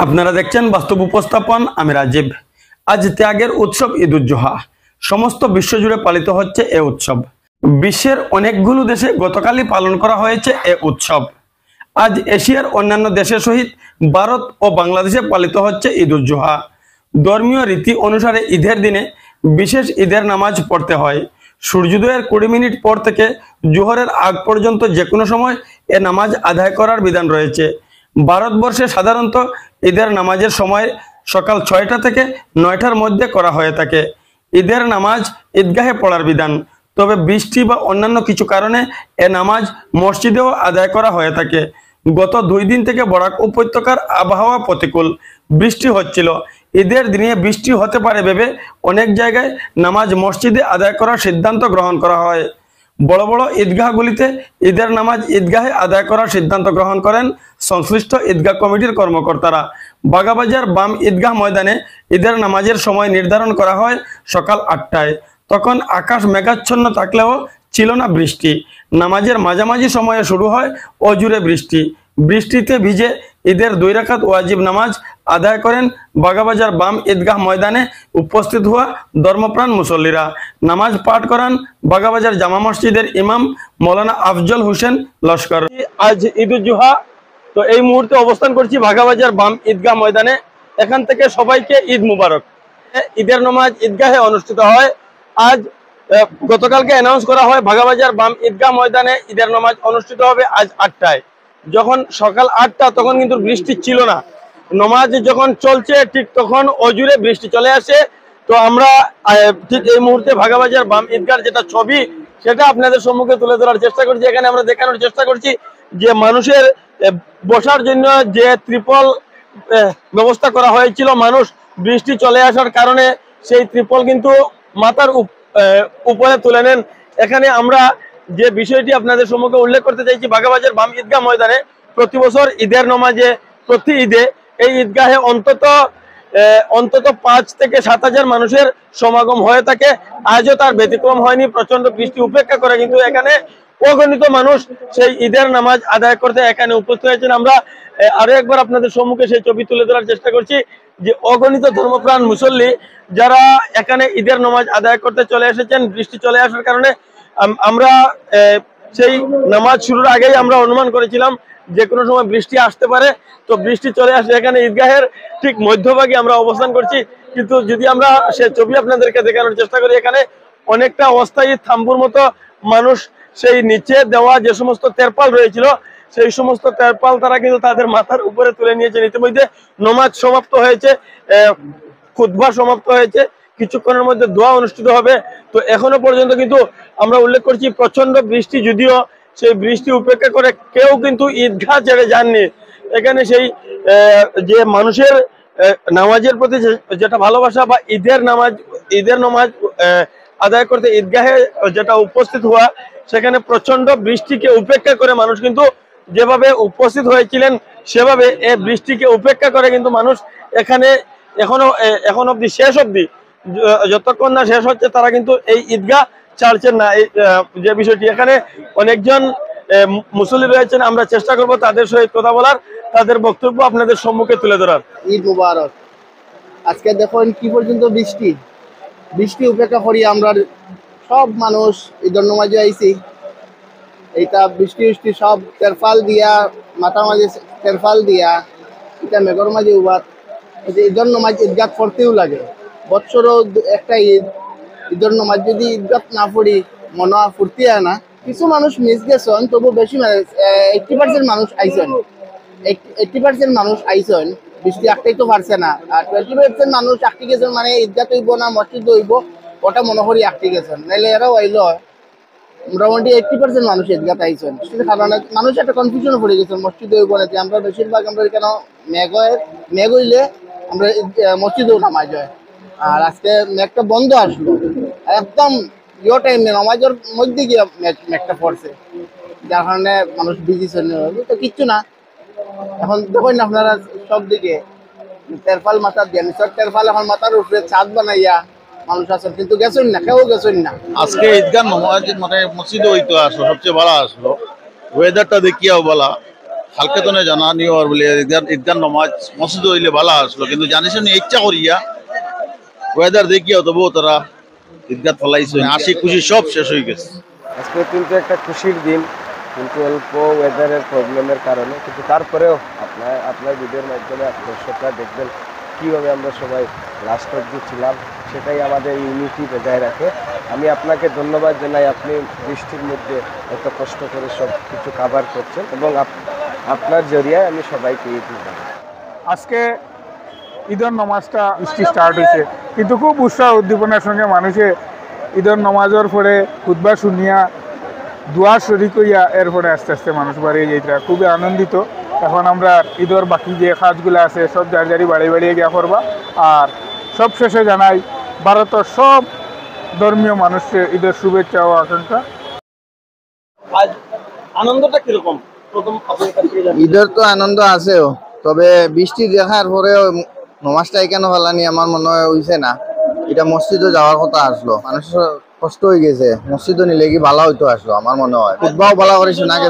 আপনারা দেখছেন বাস্তব উপস্থাপন। আমি রাজীব। আজ ত্যাগের উৎসব ঈদ উল জুহা সমস্ত বিশ্বজুড়ে পালিত হচ্ছে এ উৎসব। বিশ্বের অনেকগুলো দেশে গতকালই পালন করা হয়েছে এ উৎসব। আজ এশিয়ার অন্যান্য দেশের সহিত ভারত ও বাংলাদেশে পালিত হচ্ছে ঈদ উল জুহা। ধর্মীয় রীতি অনুসারে ঈদের দিনে বিশেষ ঈদের নামাজ পড়তে হয়। সূর্যোদয়ের 20 মিনিট পর থেকে জোহরের আগ পর্যন্ত যে কোনো সময় এ নামাজ আদায় করার বিধান রয়েছে। ভারতবর্ষে সাধারণত ঈদের নামাজের সময় সকাল 6টা থেকে 9টার মধ্যে করা হয়ে থাকে। ঈদের নামাজ ঈদগাহে পড়ার বিধান, তবে বৃষ্টি বা অন্যান্য কিছু কারণে এ নামাজ মসজিদেও আদায় করা হয়ে থাকে। গত 2 দিন থেকে বরাক উপত্যকার আবহাওয়া প্রতিকূল, বৃষ্টি হচ্ছিল। ঈদের দিনে বৃষ্টি হতে পারে ভেবে অনেক জায়গায় নামাজ মসজিদে আদায় করার সিদ্ধান্ত গ্রহণ করা হয়। বড় বড় ঈদগাহগুলিতে ঈদের নামাজ ঈদগাহে আদায় করার সিদ্ধান্ত গ্রহণ করেন সংশ্লিষ্ট ঈদগাহ কমিটির কর্মকর্তারা। বাগাবাজার বাম ঈদগাহ ময়দানে ঈদের নামাজের সময় নির্ধারণ করা হয় সকাল 8টায়। তখন আকাশ মেঘাচ্ছন্ন থাকলেও ছিল না বৃষ্টি। নামাজের মাঝামাঝি সময়ে শুরু হয় অজুরে বৃষ্টি। বৃষ্টিতে ভিজে ঈদের 2 রাকাত ওয়াজিব নামাজ আদায় করেন বাগাবাজার বাম ঈদগাহ ময়দানে উপস্থিত হওয়া ধর্মপ্রাণ মুসল্লিরা। নামাজ পাঠ করান বাগাবাজার জামা মসজিদের ইমাম মৌলানা আফজল হোসেন লস্কর। আজ ঈদ উল জুহা, তো এই মুহূর্তে অবস্থান করছি বাগাবাজার বাম ঈদগাহ ময়দানে। এখান থেকে সবাইকে ঈদ মুবারক। ঈদের নামাজ ঈদগাহে অনুষ্ঠিত হয়। আজ গতকালকে অ্যানাউন্স করা হয় বাগাবাজার বাম ঈদগাহ ময়দানে ঈদের নামাজ অনুষ্ঠিত হবে আজ 8টায়। যখন সকাল 8টা তখন কিন্তু বৃষ্টি ছিল না। নামাজ যখন চলছে ঠিক তখন অজুরে বৃষ্টি চলে আসে। তো আমরা ঠিক এই মুহূর্তে বাগাবাজার বাম ঈদগাহর যেটা ছবি সেটা আপনাদের সম্মুখে তুলে ধরার চেষ্টা করছি। এখানে আমরা দেখানোর চেষ্টা করছি যে মানুষের বসার জন্য যে ত্রিপল ব্যবস্থা করা হয়েছিল, মানুষ বৃষ্টি চলে আসার কারণে সেই ত্রিপল কিন্তু মাথার উপরে তুলে নেন। এখানে আমরা যে বিষয়টি আপনাদের সম্মুখে উল্লেখ করতে চাইছি, বাগাবাজার বাম ঈদগাহ ময়দানে প্রতি বছর ঈদের নামাজে প্রতি ঈদে এই ঈদগাহে অন্তত 5 থেকে 7 হাজার মানুষের সমাগম হয়ে থাকে। আজও তার ব্যতিক্রম হয়নি। প্রচন্ড বৃষ্টি উপেক্ষা করে কিন্তু এখানে অগণিত মানুষ সেই ঈদের নামাজ আদায় করতে এখানে উপস্থিত হয়েছেন। আমরা আরো একবার আপনাদের সম্মুখে সেই ছবি তুলে ধরার চেষ্টা করছি যে অগণিত ধর্মপ্রাণ মুসল্লি যারা এখানে ঈদের নামাজ আদায় করতে চলে এসেছেন। বৃষ্টি চলে আসার কারণে আমরা সেই নামাজ শুরুর আগেই আমরা অনুমান করেছিলাম যে কোনো সময় বৃষ্টি আসতে পারে। তো বৃষ্টি চলে আসে। এখানে ঈদগাহের ঠিক মধ্যভাগে আমরা অবস্থান করছি, কিন্তু যদি আমরা সেই ছবি আপনাদেরকে দেখানোর চেষ্টা করি, এখানে অনেকটা অস্থায়ী থাম্বুর মতো মানুষ সেই নিচে দেওয়া যে সমস্ত তেরপাল রয়েছিল সেই সমস্ত তেরপাল তারা কিন্তু তাদের মাথার উপরে তুলে নিয়েছেন। ইতিমধ্যে নামাজ সমাপ্ত হয়েছে, খুতবা সমাপ্ত হয়েছে, কিছুক্ষণের মধ্যে দোয়া অনুষ্ঠিত হবে। তো এখনো পর্যন্ত কিন্তু আমরা উল্লেখ করছি প্রচন্ড বৃষ্টি, যদিও সেই বৃষ্টি উপেক্ষা করে কেউ কিন্তু ঈদগাহ ছেড়ে যাননি। এখানে সেই যে মানুষের নামাজের প্রতি যেটা ভালোবাসা বা ঈদের নামাজ আদায় করতে ঈদগাহে যেটা উপস্থিত হওয়া, সেখানে প্রচন্ড বৃষ্টিকে উপেক্ষা করে মানুষ কিন্তু যেভাবে উপস্থিত হয়েছিলেন সেভাবে এই বৃষ্টিকে উপেক্ষা করে কিন্তু মানুষ এখানে এখন অব্দি শেষ অব্দি যতক্ষণ না শেষ হচ্ছে তারা কিন্তু এই ঈদগাহ ছাড়ছেন না। এই যে বিষয়টি, এখানে অনেকজন মুসল্লি রয়েছেন, আমরা চেষ্টা করব তাদের সহিত কথা বলার, তাদের বক্তব্য আপনাদের সম্মুখে তুলে ধরার। ঈদ মুবারক। আজকে দেখুন কি পর্যন্ত বৃষ্টি উপেক্ষা করি আমরা সব মানুষ ঈদের নামাজে আইছি। এইটা বৃষ্টি সব তেরফাল দিয়া, মাথার মাঝে তেরফাল দিয়া, এটা মেঘর মাঝে উবাদ ঈদের নামাজ ঈদগাহ পড়তেও লাগে। বৎসরও একটা ঈদের নামাজ যদি ঈদগাহ না পড়ি মনে ফুর্তি হয় না। কিছু মানুষ মিস গেছেন, তবু বেশি 80% মানুষ আইসেন। 80% মানুষ আইসেন, বৃষ্টি আটটাই তো পারছে না। আর 20% মানুষ আটকে গেছেন, মানে ঈদগাহ হইব না মসজিদ হইব ওটা মনে করি আটকে গেছেন। নাইলে এরাও আইল মোটামুটি 80% মানুষ ঈদগাহ আইসেন। সেটা কারণে মানুষ একটা কনফিউশনে পড়ে গেছেন মসজিদ হইব না। যে আমরা বেশিরভাগ আমরা কেন মেঘ হইলে আমরা মসজিদেও নামাজ হয়। আর আজকে মেঘটা বন্ধ আসলো, একদম টাইমে নামাজের মধ্যে গিয়ে মেঘটা পড়ছে, যার কারণে মানুষ বিজি তো কিচ্ছু না। এখন দেখুন না আপনারা সব দিকে তেরফাল মাথা দিয়ে তেরফাল এখন মাথার উপরে ছাদ বানাইয়া মানুষ আছেন, কিন্তু গেছেন না, কেউ গেছেন না। আজকে ঈদগাহ নামাজ মানে মসজিদে হইতো আসলো, সবচেয়ে ভালো আসলো। ওয়েদারটা দেখিয়াও বলা হালকা তো জানানিও আর বলে ঈদগান নমাজ মসজিদ হইলে ভালো আসলো, কিন্তু জানিস ইচ্ছা করিয়া ওয়েদার দেখিয়া তবুও তারা ঈদগাহ ফলাইছে, হাসি খুশি সব শেষ হয়ে গেছে। আজকে কিন্তু একটা খুশির দিন, কিন্তু অল্প ওয়েদারের প্রবলেমের কারণে, কিন্তু তারপরেও আপনার ভিডিওর মাধ্যমে দর্শকরা দেখবেন কীভাবে আমরা সবাই লাস্ট অব্দি ছিলাম, সেটাই আমাদের ইউনিটি বজায় রাখে। আমি আপনাকে ধন্যবাদ জানাই, আপনি বৃষ্টির মধ্যে এত কষ্ট করে সব কিছু কাভার করছেন, এবং আপনার জরিয়ায় আমি সবাইকে ঈদ মুবারক। আজকে ঈদের নমাজটা স্টার্ট হয়েছে, কিন্তু খুব উৎসাহ উদ্দীপনার সঙ্গে মানুষে ঈদের নমাজের পরে খুতবা শুনিয়া দোয়া শরিক হইয়া এরপরে আস্তে আস্তে মানুষ বাড়িয়ে যাইতা, খুবই আনন্দিত। এখন আমরা ঈদের বাকি যে কাজগুলো আছে সব জারি বাড়িয়ে গিয়া করবা। আর সব শেষে জানাই ভারতের সব ধর্মীয় মানুষকে ঈদের শুভেচ্ছা ও আকাঙ্ক্ষা। আজ আনন্দটা কিরকম প্রথম আপনার কাছে ঈদের তো আনন্দ আছেও, তবে বৃষ্টি দেখার পরে নমাজটা এখানে ফেলানি আমার মনে হয় হইছে না। এটা মসজিদে যাওয়ার কথা আসলো, মানুষের কষ্ট হয়ে গেছে, মসজিদে নিলে কি ভালো হইতো আসলো আমার মনে হয়। খুতবাও ভালো করে শোনা গেছে।